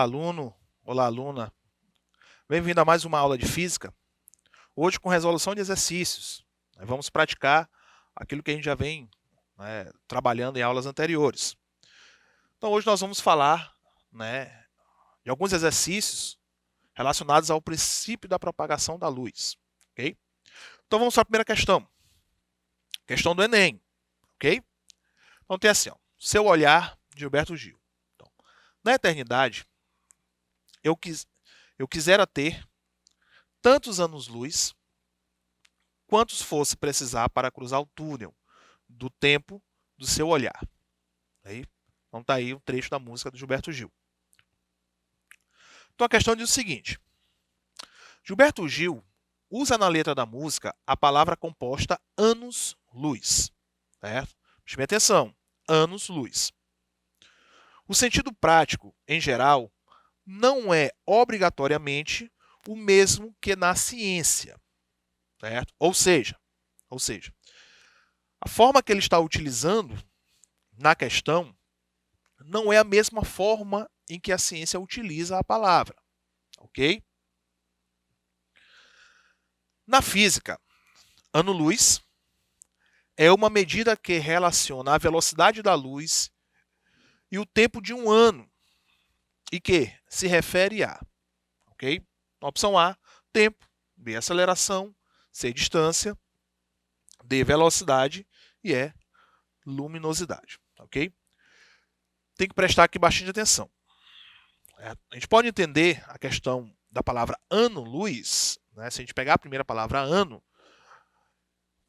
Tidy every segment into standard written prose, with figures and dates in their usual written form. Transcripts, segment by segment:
Olá, aluno. Olá, aluna. Bem-vindo a mais uma aula de física. Hoje com resolução de exercícios. Vamos praticar aquilo que a gente já vem trabalhando em aulas anteriores. Então, hoje nós vamos falar de alguns exercícios relacionados ao princípio da propagação da luz. Ok? Então, vamos para a primeira questão. Questão do Enem. Ok? Então, tem assim, ó, Seu Olhar, de Gilberto Gil. Então, na eternidade, eu quisera ter tantos anos-luz quantos fosse precisar para cruzar o túnel do tempo do seu olhar. Então está aí um trecho da música do Gilberto Gil. Então a questão diz o seguinte. Gilberto Gil usa na letra da música a palavra composta anos-luz. Certo? Preste atenção. Anos-luz. O sentido prático, em geral, não é obrigatoriamente o mesmo que na ciência. Certo? Ou seja, a forma que ele está utilizando na questão não é a mesma forma em que a ciência utiliza a palavra. Ok? Na física, ano-luz é uma medida que relaciona a velocidade da luz e o tempo de um ano e que se refere a, ok? Na opção A, tempo, B, aceleração, C, distância, D, velocidade e E, luminosidade, ok? Tem que prestar aqui bastante atenção. A gente pode entender a questão da palavra ano-luz, se a gente pegar a primeira palavra ano,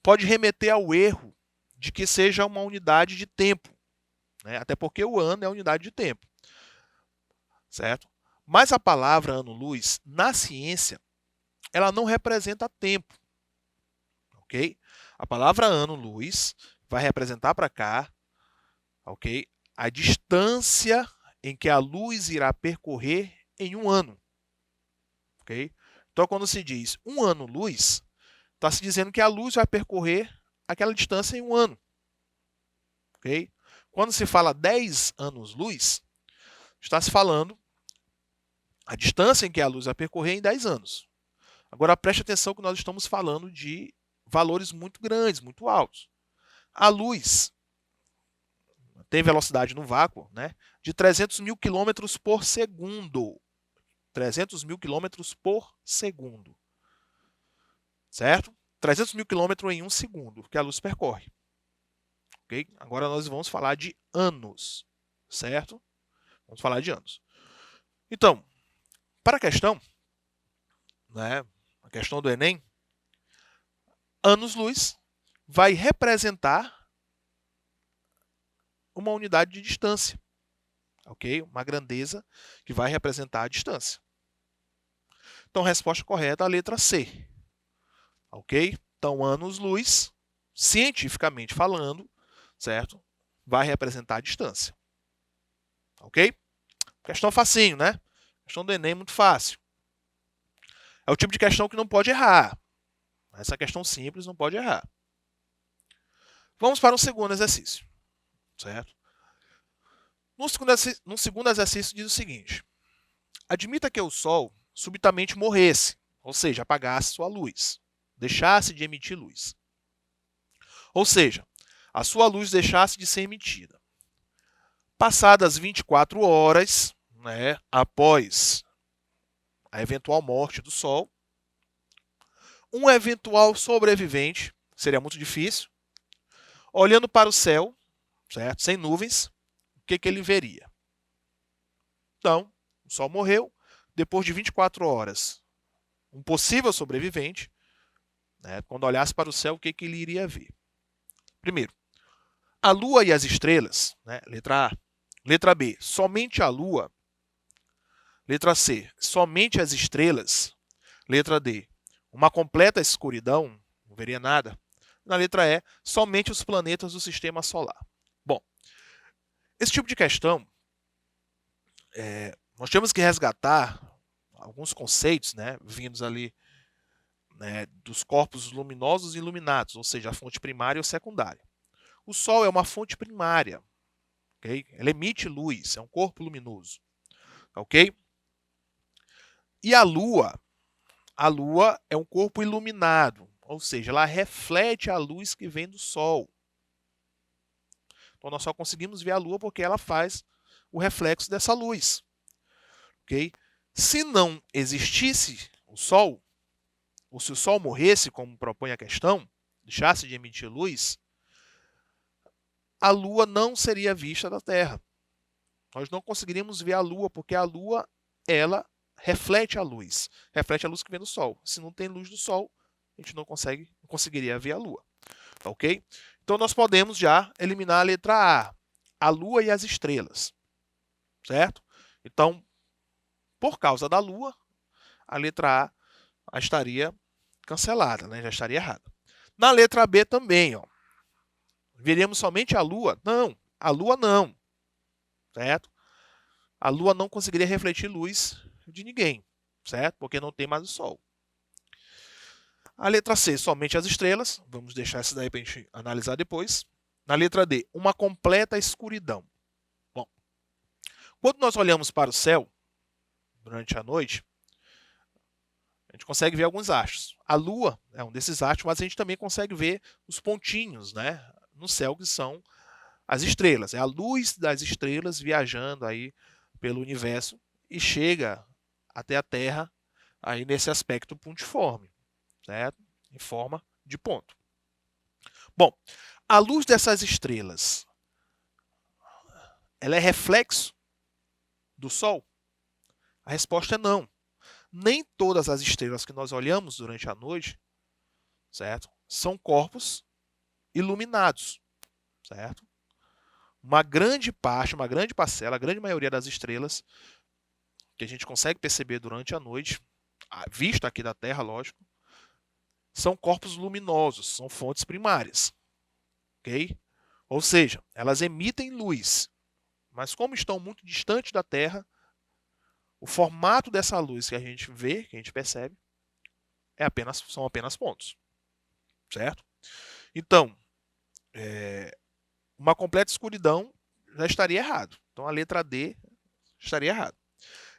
pode remeter ao erro de que seja uma unidade de tempo, até porque o ano é a unidade de tempo, certo? Mas a palavra ano-luz, na ciência, ela não representa tempo, ok? A palavra ano-luz vai representar para cá, ok? A distância em que a luz irá percorrer em um ano, ok? Então, quando se diz um ano-luz, está se dizendo que a luz vai percorrer aquela distância em um ano, ok? Quando se fala 10 anos-luz, está se falando a distância em que a luz vai percorrer em 10 anos. Agora, preste atenção que nós estamos falando de valores muito grandes, muito altos. A luz tem velocidade no vácuo de 300 mil quilômetros por segundo. 300 mil quilômetros por segundo. Certo? 300 mil quilômetros em um segundo que a luz percorre. Okay? Agora nós vamos falar de anos. Certo? Vamos falar de anos. Então, para a questão do Enem, anos-luz vai representar uma unidade de distância, ok? Uma grandeza que vai representar a distância. Então, a resposta correta é a letra C, ok? Então, anos-luz, cientificamente falando, certo? Vai representar a distância, ok? Questão facinho, né? Questão do Enem é muito fácil. É o tipo de questão que não pode errar. Essa questão simples não pode errar. Vamos para o segundo exercício, certo? No segundo exercício diz o seguinte. Admita que o Sol subitamente morresse, ou seja, apagasse sua luz, deixasse de emitir luz. Ou seja, a sua luz deixasse de ser emitida. Passadas 24 horas, após a eventual morte do Sol, um eventual sobrevivente, seria muito difícil, olhando para o céu, certo? Sem nuvens, o que ele veria? Então, o Sol morreu, depois de 24 horas, um possível sobrevivente, quando olhasse para o céu, o que ele iria ver? Primeiro, a Lua e as estrelas, letra A. Letra B, somente a Lua. Letra C, somente as estrelas. Letra D, uma completa escuridão, não veria nada. Na letra E, somente os planetas do sistema solar. Bom, esse tipo de questão, nós temos que resgatar alguns conceitos, vindos ali dos corpos luminosos e iluminados, ou seja, a fonte primária ou secundária. O Sol é uma fonte primária, ok? Ela emite luz, é um corpo luminoso, ok? E a Lua é um corpo iluminado, ou seja, ela reflete a luz que vem do Sol. Então nós só conseguimos ver a Lua porque ela faz o reflexo dessa luz. Ok? Se não existisse o Sol, ou se o Sol morresse, como propõe a questão, deixasse de emitir luz, a Lua não seria vista da Terra. Nós não conseguiríamos ver a Lua, porque a Lua, ela reflete a luz que vem do Sol. Se não tem luz do Sol, a gente não conseguiria ver a Lua. Ok? Então nós podemos já eliminar a letra a Lua e as estrelas. Certo? Então, por causa da Lua, a letra A estaria cancelada, né? Já estaria errada. Na letra B também, ó. Veríamos somente a Lua? Não, a Lua não. Certo? A Lua não conseguiria refletir luz de ninguém, certo? Porque não tem mais o Sol. A letra C, somente as estrelas. Vamos deixar essa daí para a gente analisar depois. Na letra D, uma completa escuridão. Bom, quando nós olhamos para o céu durante a noite, a gente consegue ver alguns astros. A Lua é um desses astros, mas a gente também consegue ver os pontinhos, né, no céu, que são as estrelas. É a luz das estrelas viajando aí pelo universo e chega até a Terra aí nesse aspecto pontiforme, certo? Em forma de ponto. Bom, a luz dessas estrelas, ela é reflexo do Sol? A resposta é não. Nem todas as estrelas que nós olhamos durante a noite, certo? São corpos iluminados, certo? Uma grande parte, uma grande parcela, a grande maioria das estrelas que a gente consegue perceber durante a noite, vista aqui da Terra, lógico, são corpos luminosos, são fontes primárias, ok? Ou seja, elas emitem luz, mas como estão muito distantes da Terra, o formato dessa luz que a gente vê, que a gente percebe, são apenas pontos, certo? Então, uma completa escuridão já estaria errado. Então a letra D estaria errada.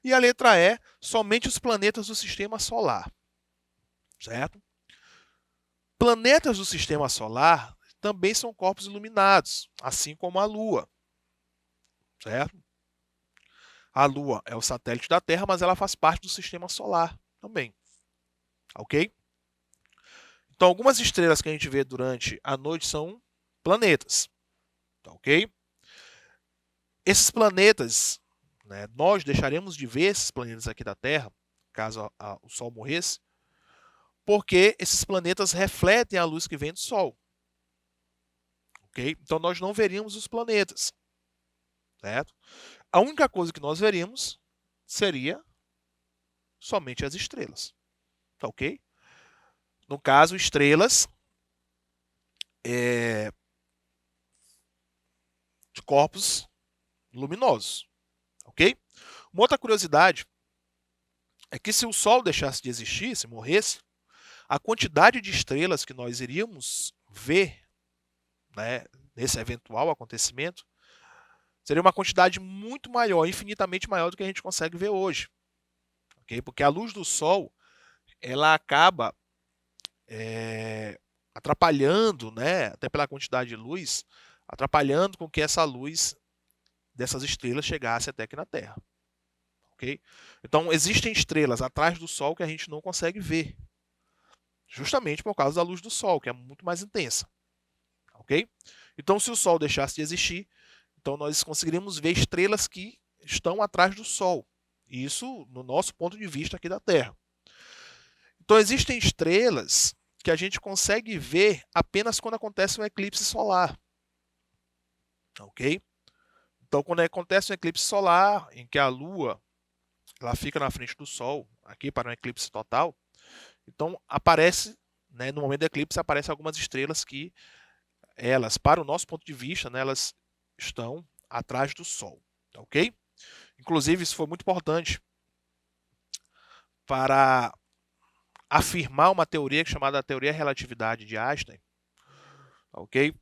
E a letra E, somente os planetas do sistema solar, certo? Planetas do sistema solar também são corpos iluminados, assim como a Lua, certo? A Lua é o satélite da Terra, mas ela faz parte do sistema solar também, ok? Então, algumas estrelas que a gente vê durante a noite são planetas, ok? Esses planetas, né, nós deixaremos de ver esses planetas aqui da Terra, caso o Sol morresse, porque esses planetas refletem a luz que vem do Sol. Okay? Então nós não veríamos os planetas. Certo? A única coisa que nós veríamos seria somente as estrelas. Tá ok? No caso, estrelas de corpos luminosos. Ok? Uma outra curiosidade é que se o Sol deixasse de existir, se morresse, a quantidade de estrelas que nós iríamos ver, né, nesse eventual acontecimento seria uma quantidade muito maior, infinitamente maior do que a gente consegue ver hoje. Okay? Porque a luz do Sol ela acaba atrapalhando, né, até pela quantidade de luz, atrapalhando com que essa luz dessas estrelas chegasse até aqui na Terra. Okay? Então, existem estrelas atrás do Sol que a gente não consegue ver, justamente por causa da luz do Sol, que é muito mais intensa. Ok? Então, se o Sol deixasse de existir, então nós conseguiríamos ver estrelas que estão atrás do Sol. Isso no nosso ponto de vista aqui da Terra. Então, existem estrelas que a gente consegue ver apenas quando acontece um eclipse solar. Ok? Então, quando acontece um eclipse solar, em que a Lua ela fica na frente do Sol, aqui para um eclipse total, então aparece, né, no momento do eclipse, aparecem algumas estrelas que elas, para o nosso ponto de vista, né, elas estão atrás do Sol. Ok? Inclusive, isso foi muito importante para afirmar uma teoria chamada teoria da relatividade de Einstein, ok?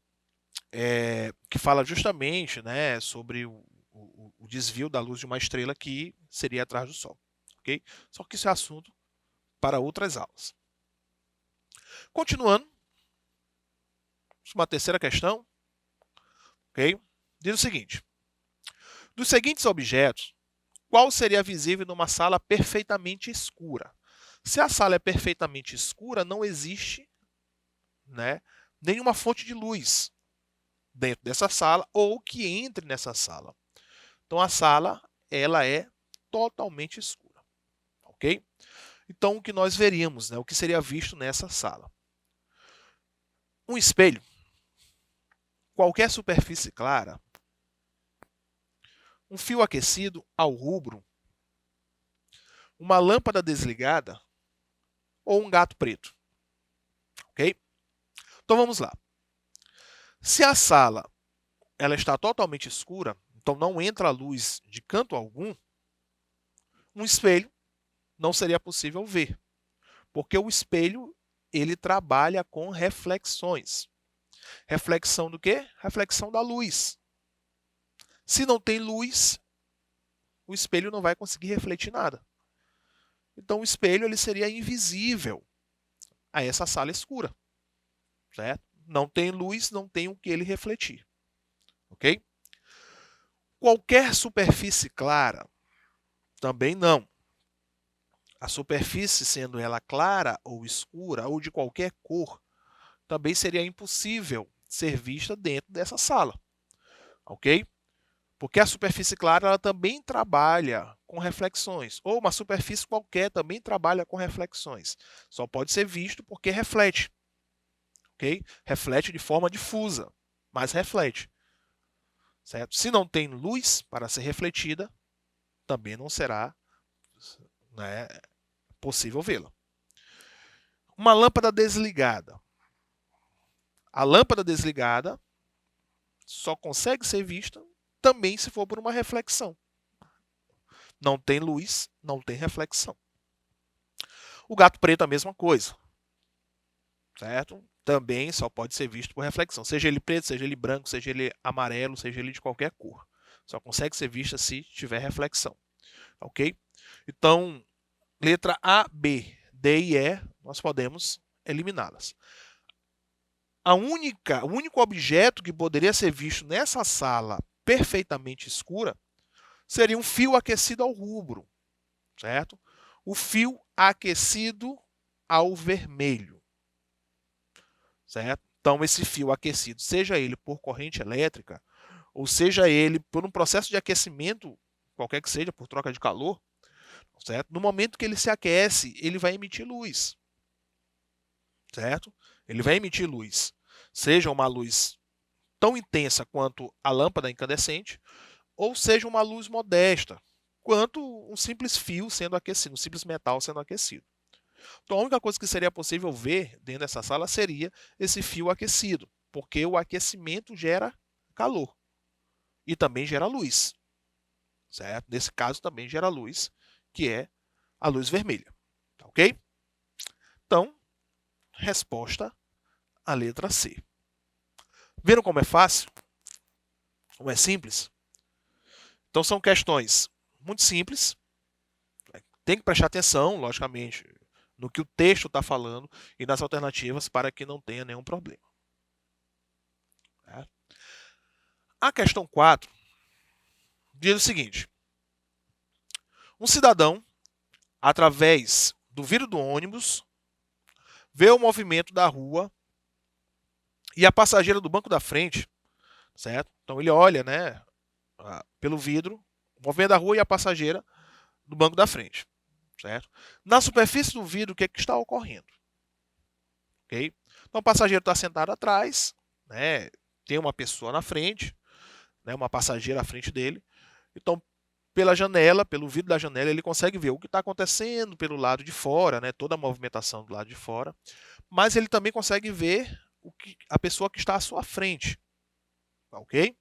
Que fala justamente, né, sobre o desvio da luz de uma estrela que seria atrás do Sol. ok? Só que isso é assunto para outras aulas. Continuando, uma terceira questão, ok? Diz o seguinte: dos seguintes objetos, qual seria visível numa sala perfeitamente escura? Se a sala é perfeitamente escura, não existe, né, nenhuma fonte de luz dentro dessa sala ou que entre nessa sala. Então a sala ela é totalmente escura, ok? Então o que nós veríamos, né, o que seria visto nessa sala? Um espelho, qualquer superfície clara, um fio aquecido ao rubro, uma lâmpada desligada ou um gato preto, ok? Então vamos lá. Se a sala ela está totalmente escura, então não entra luz de canto algum, um espelho não seria possível ver, porque o espelho ele trabalha com reflexões. Reflexão do quê? Reflexão da luz. Se não tem luz, o espelho não vai conseguir refletir nada. Então o espelho ele seria invisível a essa sala escura, certo? Não tem luz, não tem o que ele refletir, ok? Qualquer superfície clara, também não. A superfície, sendo ela clara ou escura ou de qualquer cor, também seria impossível ser vista dentro dessa sala, ok? Porque a superfície clara ela também trabalha com reflexões, ou uma superfície qualquer também trabalha com reflexões. Só pode ser visto porque reflete, ok? Reflete de forma difusa, mas reflete, certo? Se não tem luz para ser refletida, também não será, né, possível vê-la. Uma lâmpada desligada. A lâmpada desligada só consegue ser vista também se for por uma reflexão. Não tem luz, não tem reflexão. O gato preto é a mesma coisa, certo? Também só pode ser visto por reflexão. Seja ele preto, seja ele branco, seja ele amarelo, seja ele de qualquer cor. Só consegue ser vista se tiver reflexão, ok? Então, letra A, B, D e E, nós podemos eliminá-las. O único objeto que poderia ser visto nessa sala perfeitamente escura seria um fio aquecido ao rubro, certo? O fio aquecido ao vermelho, certo? Então, esse fio aquecido, seja ele por corrente elétrica, ou seja ele por um processo de aquecimento, qualquer que seja, por troca de calor, certo? No momento que ele se aquece, ele vai emitir luz, certo? Ele vai emitir luz, seja uma luz tão intensa quanto a lâmpada incandescente, ou seja uma luz modesta, quanto um simples fio sendo aquecido, um simples metal sendo aquecido. Então, a única coisa que seria possível ver dentro dessa sala seria esse fio aquecido, porque o aquecimento gera calor e também gera luz, certo? Nesse caso também gera luz, que é a luz vermelha, tá ok? Então, resposta a letra C. Viram como é fácil? Como é simples? Então, são questões muito simples. Tem que prestar atenção, logicamente, no que o texto está falando e nas alternativas para que não tenha nenhum problema. A questão 4 diz o seguinte: um cidadão, através do vidro do ônibus, vê o movimento da rua e a passageira do banco da frente, certo? Então ele olha, né, pelo vidro, o movimento da rua e a passageira do banco da frente, certo? Na superfície do vidro, o que é que está ocorrendo? Ok? Então o passageiro está sentado atrás, né, tem uma pessoa na frente, né, uma passageira à frente dele. Então, pela janela, pelo vidro da janela, ele consegue ver o que está acontecendo pelo lado de fora, né, toda a movimentação do lado de fora, mas ele também consegue ver a pessoa que está à sua frente, ok?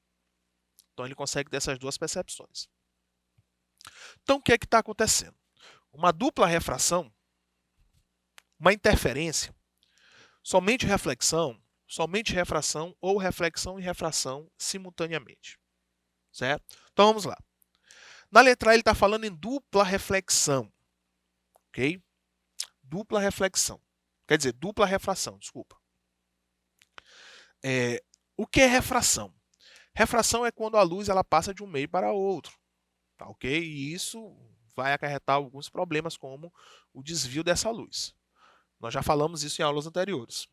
Então ele consegue ter essas duas percepções. Então o que é que está acontecendo? Uma dupla refração, uma interferência, somente refração ou reflexão e refração simultaneamente, certo? Então vamos lá. Na letra A ele está falando em dupla reflexão. ok? Dupla reflexão. Quer dizer, dupla refração, desculpa. O que é refração? Refração é quando a luz ela passa de um meio para outro, tá, ok? E isso vai acarretar alguns problemas, como o desvio dessa luz. Nós já falamos isso em aulas anteriores.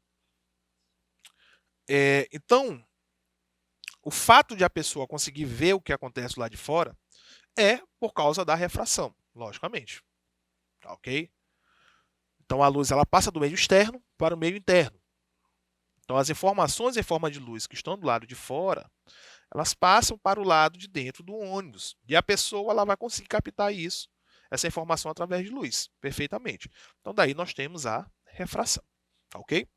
Então, o fato de a pessoa conseguir ver o que acontece lá de fora é por causa da refração, logicamente. Tá, ok? Então, a luz ela passa do meio externo para o meio interno. Então, as informações em forma de luz que estão do lado de fora, elas passam para o lado de dentro do ônibus. E a pessoa ela vai conseguir captar isso, essa informação através de luz, perfeitamente. Então, daí nós temos a refração. Tá, ok?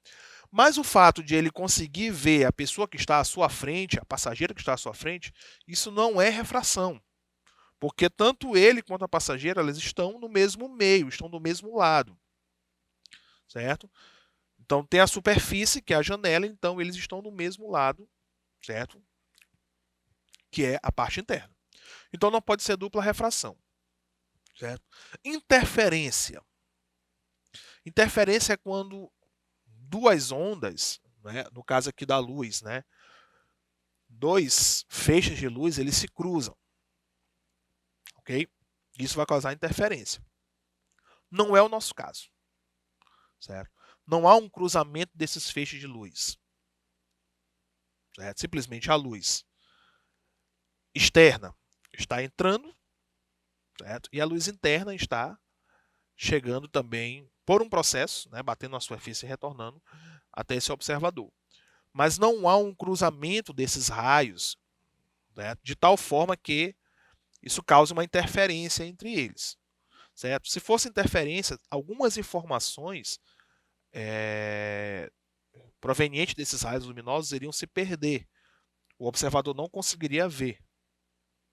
Mas o fato de ele conseguir ver a pessoa que está à sua frente, a passageira que está à sua frente, isso não é refração. Porque tanto ele quanto a passageira, elas estão no mesmo meio, estão do mesmo lado. Certo? Então tem a superfície, que é a janela, então eles estão no mesmo lado, certo? Que é a parte interna. Então não pode ser dupla refração. Certo? Interferência. Interferência é quando duas ondas, né, no caso aqui da luz, né, dois feixes de luz, eles se cruzam. Ok? Isso vai causar interferência. Não é o nosso caso. Certo? Não há um cruzamento desses feixes de luz. Certo? Simplesmente a luz externa está entrando, certo? E a luz interna está chegando também por um processo, né, batendo na superfície e retornando até esse observador. Mas não há um cruzamento desses raios, né, de tal forma que isso cause uma interferência entre eles. Certo? Se fosse interferência, algumas informações provenientes desses raios luminosos iriam se perder. O observador não conseguiria ver.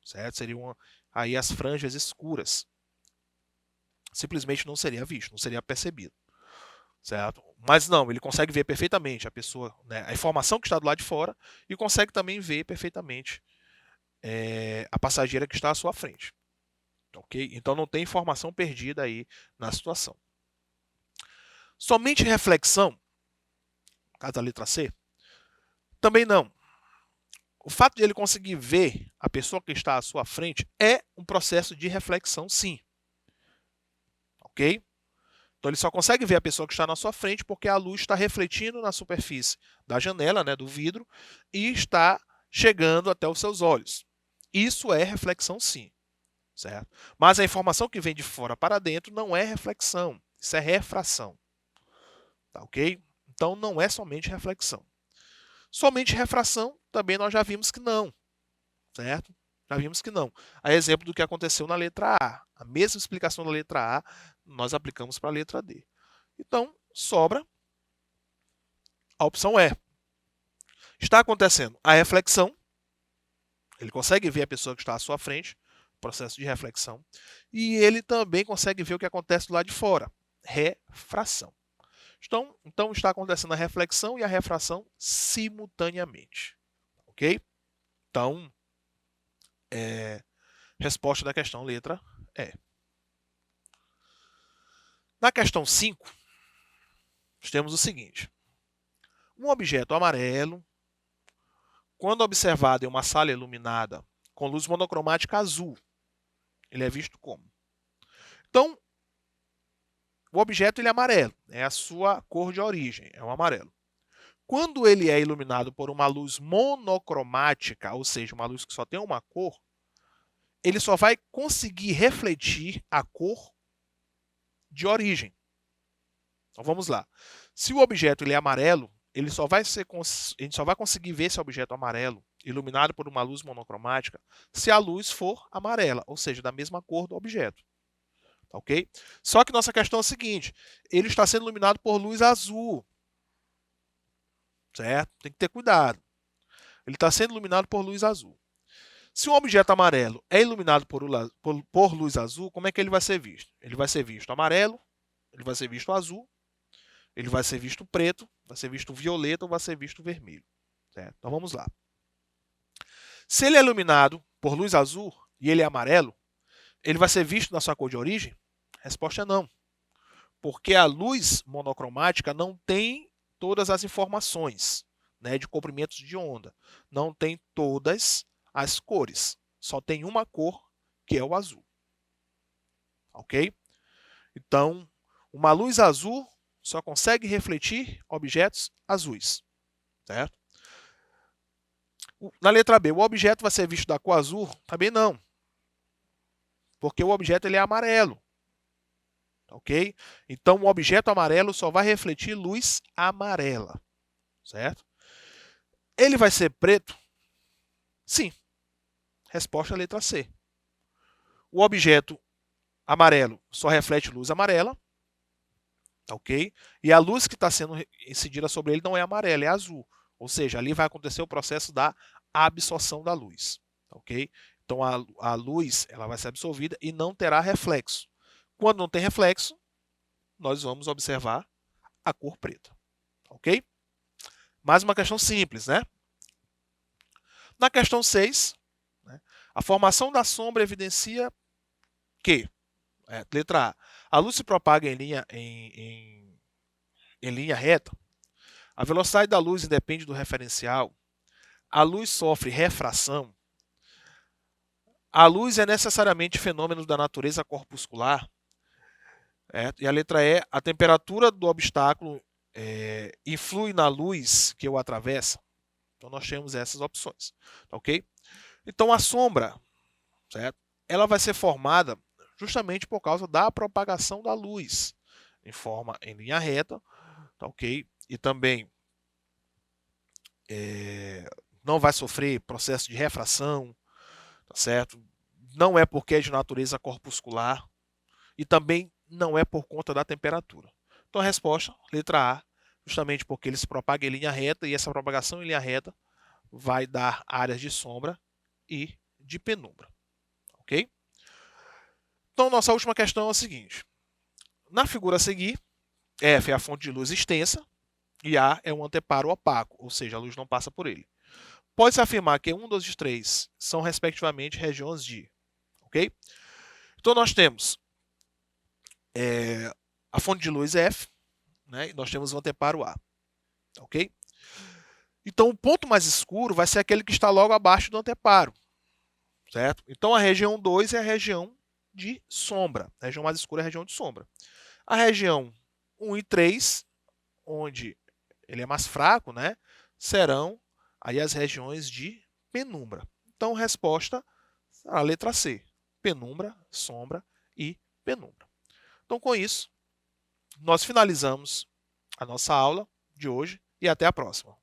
Certo? Seriam aí as franjas escuras. Simplesmente não seria visto, não seria percebido. Certo? Mas não, ele consegue ver perfeitamente a pessoa, né, a informação que está do lado de fora, e consegue também ver perfeitamente a passageira que está à sua frente. Ok? Então não tem informação perdida aí na situação. Somente reflexão, caso da letra C, também não. O fato de ele conseguir ver a pessoa que está à sua frente é um processo de reflexão, sim. Ok? Então ele só consegue ver a pessoa que está na sua frente porque a luz está refletindo na superfície da janela, né, do vidro, e está chegando até os seus olhos. Isso é reflexão, sim. Certo? Mas a informação que vem de fora para dentro não é reflexão, isso é refração. Tá, ok? Então não é somente reflexão. Somente refração, também nós já vimos que não. Certo? Já vimos que não. A exemplo do que aconteceu na letra A. A mesma explicação da letra A, nós aplicamos para a letra D. Então, sobra a opção E. Está acontecendo a reflexão. Ele consegue ver a pessoa que está à sua frente, processo de reflexão. E ele também consegue ver o que acontece do lado de fora, refração. Então está acontecendo a reflexão e a refração simultaneamente. Ok? Então, resposta da questão letra E. Na questão 5, nós temos o seguinte. Um objeto amarelo, quando observado em uma sala iluminada com luz monocromática azul, ele é visto como? Então, o objeto ele é amarelo, é a sua cor de origem, é o amarelo. Quando ele é iluminado por uma luz monocromática, ou seja, uma luz que só tem uma cor, ele só vai conseguir refletir a cor de origem. Então vamos lá. Se o objeto ele é amarelo, a gente só vai conseguir ver esse objeto amarelo iluminado por uma luz monocromática se a luz for amarela, ou seja, da mesma cor do objeto. Ok? Só que nossa questão é a seguinte, ele está sendo iluminado por luz azul. Certo? Tem que ter cuidado. Ele está sendo iluminado por luz azul. Se um objeto amarelo é iluminado por luz azul, como é que ele vai ser visto? Ele vai ser visto amarelo, ele vai ser visto azul, ele vai ser visto preto, vai ser visto violeta ou vai ser visto vermelho. Certo? Então vamos lá. Se ele é iluminado por luz azul e ele é amarelo, ele vai ser visto na sua cor de origem? A resposta é não. Porque a luz monocromática não tem todas as informações, né, de comprimentos de onda. Não tem todas as cores. Só tem uma cor, que é o azul. Ok? Então, uma luz azul só consegue refletir objetos azuis. Certo? Na letra B, o objeto vai ser visto da cor azul? Também não. Porque o objeto ele é amarelo. Ok? Então, o objeto amarelo só vai refletir luz amarela. Certo? Ele vai ser preto? Sim. Resposta à letra C. O objeto amarelo só reflete luz amarela. Ok? E a luz que está sendo incidida sobre ele não é amarela, é azul. Ou seja, ali vai acontecer o processo da absorção da luz. Ok? Então, a luz ela vai ser absorvida e não terá reflexo. Quando não tem reflexo, nós vamos observar a cor preta. Ok? Mais uma questão simples, né? Na questão 6, né, a formação da sombra evidencia que, letra A luz se propaga em linha reta, a velocidade da luz independe do referencial, a luz sofre refração, a luz é necessariamente fenômeno da natureza corpuscular, e a letra E, a temperatura do obstáculo influi na luz que o atravessa. Então, nós temos essas opções. Ok? Então, a sombra, certo? Ela vai ser formada justamente por causa da propagação da luz em linha reta, tá ok? E também não vai sofrer processo de refração, tá certo? Não é porque é de natureza corpuscular e também não é por conta da temperatura. Então a resposta, letra A, justamente porque ele se propaga em linha reta e essa propagação em linha reta vai dar áreas de sombra e de penumbra, ok? Então nossa última questão é a seguinte: na figura a seguir, F é a fonte de luz extensa e A é um anteparo opaco, ou seja, a luz não passa por ele. Pode-se afirmar que 1, 2 e 3 são respectivamente regiões de, ok? Então nós temos a fonte de luz F, né? E nós temos o anteparo A, ok? Então o ponto mais escuro vai ser aquele que está logo abaixo do anteparo, certo? Então a região 2 é a região de sombra, a região mais escura é a região de sombra. A região 1 e 3, onde ele é mais fraco, né? Serão aí as regiões de penumbra. Então, resposta a letra C: penumbra, sombra e penumbra. Então, com isso, nós finalizamos a nossa aula de hoje e até a próxima.